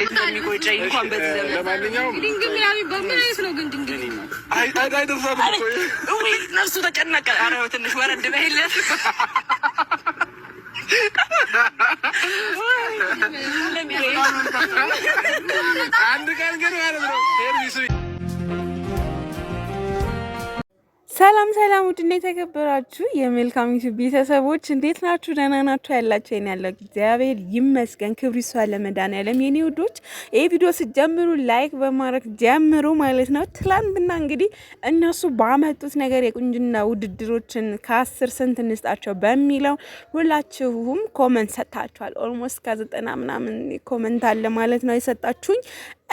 እንደሚቆይ እንኳን በዚህ ዘመን ለማንኛውም ድንግል ያሚ በማይስ ነው ግን ድንግል አይ ደርሳት እኮ ወይ ነፍሱ ተጨነቀ። ኧረ ትንሽ ወረድ በይለት። አንድ ቀን ግን ማለት ነው ሰርቪሱ ሰላም ሰላም፣ ውድና የተከበራችሁ የሜልካም ዩቲዩብ ቤተሰቦች እንዴት ናችሁ? ደህና ናችሁ? ያላችሁ የኔ ያለው እግዚአብሔር ይመስገን፣ ክብሩ ይስፋ ለመድኃኒዓለም። የኔ ውዶች ይሄ ቪዲዮ ስትጀምሩ ላይክ በማድረግ ጀምሩ ማለት ነው። ትላንትና እንግዲህ እነሱ ባመጡት ነገር የቁንጅና ውድድሮችን ከ10 ስንት እንስጣቸው በሚለው ሁላችሁም ኮመንት ሰጥታችኋል። ኦልሞስት ከ90 ምናምን ኮመንት አለ ማለት ነው የሰጣችሁኝ።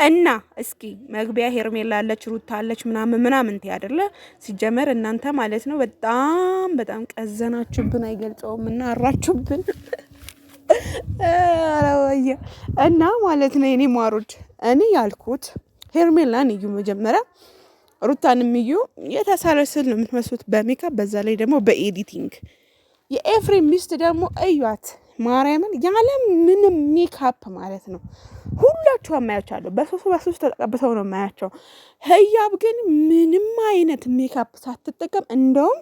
እና እስኪ መግቢያ ሄርሜላ አለች ሩታ አለች ምናምን አይደለ? ሲጀመር እናንተ ማለት ነው በጣም ቀዘናችሁብን፣ አይገልጸውም እና አራችሁብን አራወያ እና ማለት ነው የኔ ማሮች። እኔ ያልኩት ሄርሜላን እዩ መጀመሪያ፣ ሩታንም እዩ። የተሳለ ስል ነው የምትመስሉት በሜካፕ በዛ ላይ ደግሞ በኤዲቲንግ። የኤፍሬም ሚስት ደግሞ እዩት ማርያምን ያለ ምንም ሜካፕ ማለት ነው። ሁላችሁ ማያቻለሁ በሶስት ተቀብተው ነው ማያቸው። ህያብ ግን ምንም አይነት ሜካፕ ሳትጠቀም እንደውም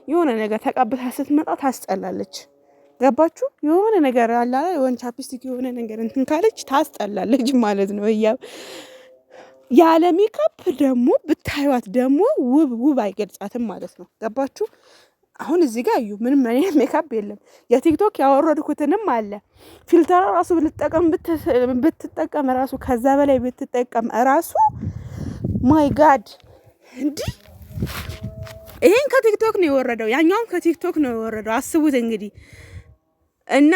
የሆነ ነገር ተቀብታ ስትመጣ ታስጠላለች። ገባችሁ? የሆነ ነገር አለ የሆነ ቻፕስቲክ የሆነ ነገር እንትን ካለች ታስጠላለች ማለት ነው። ህያብ ያለ ሜካፕ ደግሞ ብታዩት ደግሞ ውብ አይገልጻትም ማለት ነው። ገባችሁ? አሁን እዚህ ጋር እዩ ምንም አይነት ሜካፕ የለም። የቲክቶክ ያወረድኩትንም አለ ፊልተር ራሱ ብትጠቀም ራሱ ከዛ በላይ ብትጠቀም ራሱ ማይ ጋድ እንዲ ይሄን ከቲክቶክ ነው የወረደው፣ ያኛውም ከቲክቶክ ነው የወረደው። አስቡት እንግዲህ እና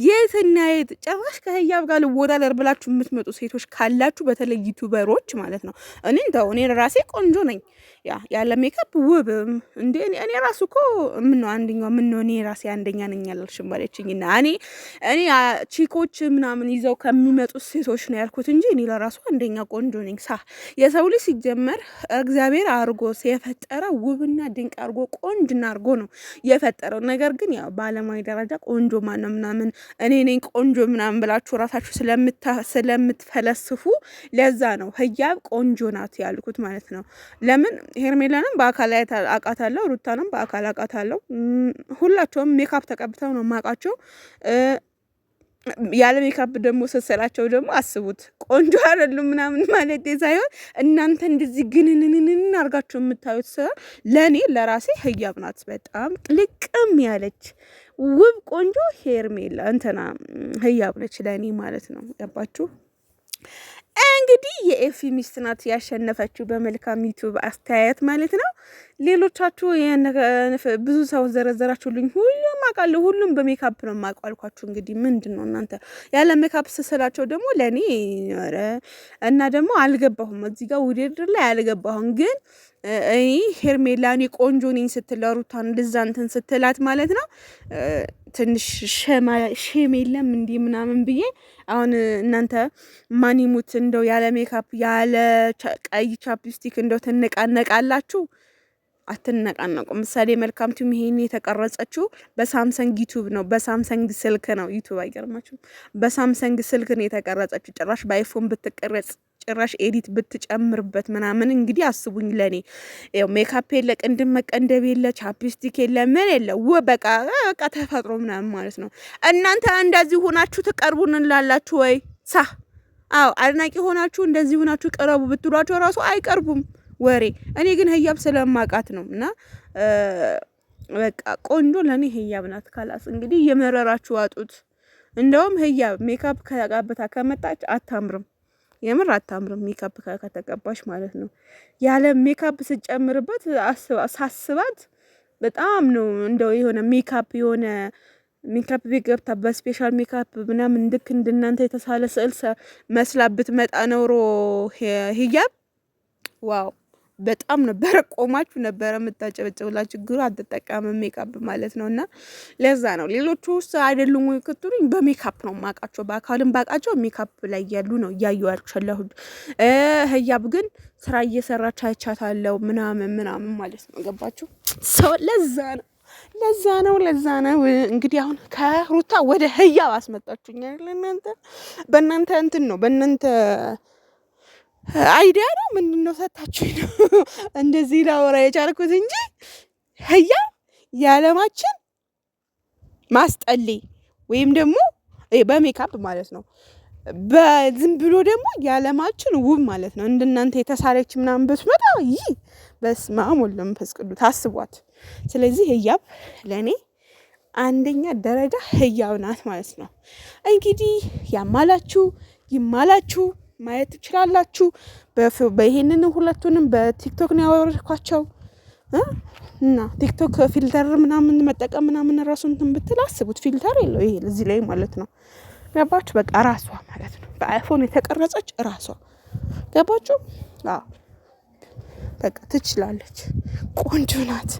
የትና የት ጭራሽ ከህያብ ጋር ልወዳደር ብላችሁ የምትመጡ ሴቶች ካላችሁ በተለይ ዩቲዩበሮች ማለት ነው። እኔ ራሴ ቆንጆ ነኝ ያለ ሜካፕ ውብም እንዴ እኔ ራሱ እኮ እኔ ራሴ አንደኛ ነኝ ያላልሽም ባለችኝና እኔ ቺኮች ምናምን ይዘው ከሚመጡ ሴቶች ነው ያልኩት እንጂ እኔ ለራሱ አንደኛ ቆንጆ ነኝ። የሰው ልጅ ሲጀመር እግዚአብሔር አርጎ የፈጠረ ውብና ድንቅ አርጎ ቆንጅና አርጎ ነው የፈጠረው። ነገር ግን ያው ባለማይ ደረጃ ቆንጆ ማነው ምናምን እኔ ነኝ ቆንጆ ምናምን ብላችሁ ራሳችሁ ስለምትፈለስፉ ለዛ ነው ህያብ ቆንጆ ናት ያልኩት ማለት ነው። ለምን ሄርሜላንም በአካል አውቃታለሁ፣ ሩታንም በአካል አውቃታለሁ። ሁላቸውም ሜካፕ ተቀብተው ነው የማውቃቸው። ያለ ሜካፕ ደግሞ ስሰላቸው ደግሞ አስቡት ቆንጆ አይደሉም ምናምን ማለት ሳይሆን እናንተ እንደዚህ ግንንንን አርጋችሁ የምታዩት ሰው ለኔ ለራሴ ህያብ ናት። በጣም ልቅም ያለች ውብ ቆንጆ ሄርሜላ እንትና ህያብ ነች ለኔ ማለት ነው። ገባችሁ? እንግዲህ የኤፊ ሚስት ናት ያሸነፈችው በመልካም ዩቲዩብ አስተያየት ማለት ነው። ሌሎቻችሁ ብዙ ሰው ዘረዘራችሁልኝ። ሁሉም አውቃለሁ፣ ሁሉም በሜካፕ ነው የማውቃልኳችሁ። እንግዲህ ምንድን ነው እናንተ ያለ ሜካፕ ስስላቸው ደግሞ ለእኔ እና ደግሞ አልገባሁም፣ እዚህ ጋር ውድድር ላይ አልገባሁም። ግን እኔ ሄርሜላ እኔ ቆንጆ ነኝ ስትል ሩታን እንደዛ እንትን ስትላት ማለት ነው ትንሽ ሼም የለም እንዲህ ምናምን ብዬ አሁን እናንተ ማን ይሙት እንደው ያለ ሜካፕ ያለ ቀይ ቻፕስቲክ እንደው ትነቃነቃላችሁ? አትነቃነቁ። ምሳሌ መልካም ቲም ይሄን የተቀረጸችው በሳምሰንግ ዩቲዩብ ነው፣ በሳምሰንግ ስልክ ነው። ዩቲዩብ አይገርማችሁም? በሳምሰንግ ስልክ ነው የተቀረጸችው። ጭራሽ በአይፎን ብትቀረጽ ጭራሽ ኤዲት ብትጨምርበት ምናምን እንግዲህ አስቡኝ። ለኔ ያው ሜካፕ የለ ቅንድም መቀንደብ የለ ቻፕስቲክ የለ ምን የለ በቃ ተፈጥሮ ምናምን ማለት ነው። እናንተ እንደዚህ ሆናችሁ ትቀርቡንላላችሁ ወይ? አዎ አድናቂ ሆናችሁ እንደዚህ ሆናችሁ ቀረቡ ብትሏቸው ራሱ አይቀርቡም ወሬ። እኔ ግን ህያብ ስለማቃት ነው እና በቃ ቆንጆ ለኔ ህያብ ናት። ካላስ እንግዲህ የመረራችሁ አጡት። እንደውም ህያብ ሜካፕ ከተቀባታ ከመጣች አታምርም፣ የምር አታምርም። ሜካፕ ከተቀባሽ ማለት ነው። ያለ ሜካፕ ስጨምርበት ሳስባት በጣም ነው እንደው የሆነ ሜካፕ ቤት ገብታ በስፔሻል ሜካፕ ምናምን ልክ እንደናንተ የተሳለ ስዕል መስላ ብትመጣ ኖሮ ህያብ ዋው በጣም ነበረ ቆማችሁ ነበረ የምታጨበጭቡላ። ችግሩ አትጠቀምም ሜካፕ ማለት ነውና ለዛ ነው። ሌሎቹ ውስጥ አይደሉም ወይ ክትሩኝ በሜካፕ ነው ማቃቸው፣ በአካልም ባቃቸው ሜካፕ ላይ ያሉ ነው ያዩዋቸለሁ። ህያብ ግን ስራ እየሰራች አይቻታለሁ ምናምን ማለት ነው። ገባችሁ? ሰው ለዛ ነው ለዛ ነው እንግዲህ አሁን ከሩታ ወደ ህያብ አስመጣችሁኝ አይደል? በእናንተ እንትን ነው በእናንተ አይዲያ ነው ምንድነው ሰጣችሁኝ ነው እንደዚህ ላወራ የቻልኩት እንጂ ህያብ የዓለማችን ማስጠሌ ወይም ደግሞ በሜካፕ ማለት ነው። በዝም ብሎ ደግሞ የዓለማችን ውብ ማለት ነው። እንደናንተ የተሳለች ምናምን ብትመጣ ይህ በስመ አብ ወወልድ ወመንፈስ ቅዱስ ታስቧት። ስለዚህ ህያብ ለእኔ አንደኛ ደረጃ ህያብ ናት ማለት ነው። እንግዲህ ያማላችሁ ይማላችሁ ማየት ትችላላችሁ። በይሄንን ሁለቱንም በቲክቶክ ነው ያወረድኳቸው እና ቲክቶክ ፊልተር ምናምን መጠቀም ምናምን ራሱ እንትን ብትል አስቡት። ፊልተር የለው ይሄ እዚህ ላይ ማለት ነው። ገባችሁ? በቃ ራሷ ማለት ነው። በአይፎን የተቀረጸች ራሷ ገባችሁ? አዎ በቃ ትችላለች። ቆንጆ ናት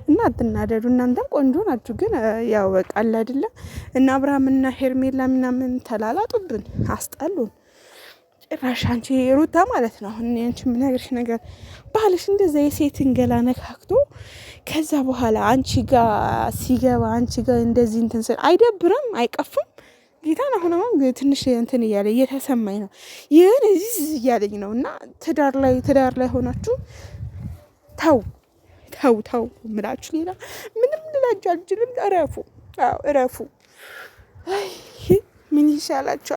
እና አትናደዱ። እናንተም ቆንጆ ናችሁ። ግን ያው በቃ አለ አይደለ እና አብርሃምና ሄርሜላ ምናምን ተላላጡብን፣ አስጣሉን። ጭራሽ አንቺ ሩታ ማለት ነው አሁን አንቺ ምን ነገር ባልሽ እንደዛ የሴትን ገላ ነካክቶ ከዛ በኋላ አንቺ ጋር ሲገባ አንቺ ጋር እንደዚህ እንትን ስል አይደብርም? አይቀፍም? ጌታን አሁን ትንሽ እንትን እያለ እየተሰማኝ ነው። ይህን እዚህ እያለኝ ነው። እና ትዳር ላይ ሆናችሁ ተው ምላችሁ ሌላ ምንም ልላችሁ አልችልም። እረፉ። አዎ እረፉ። ምን ይሻላችኋል?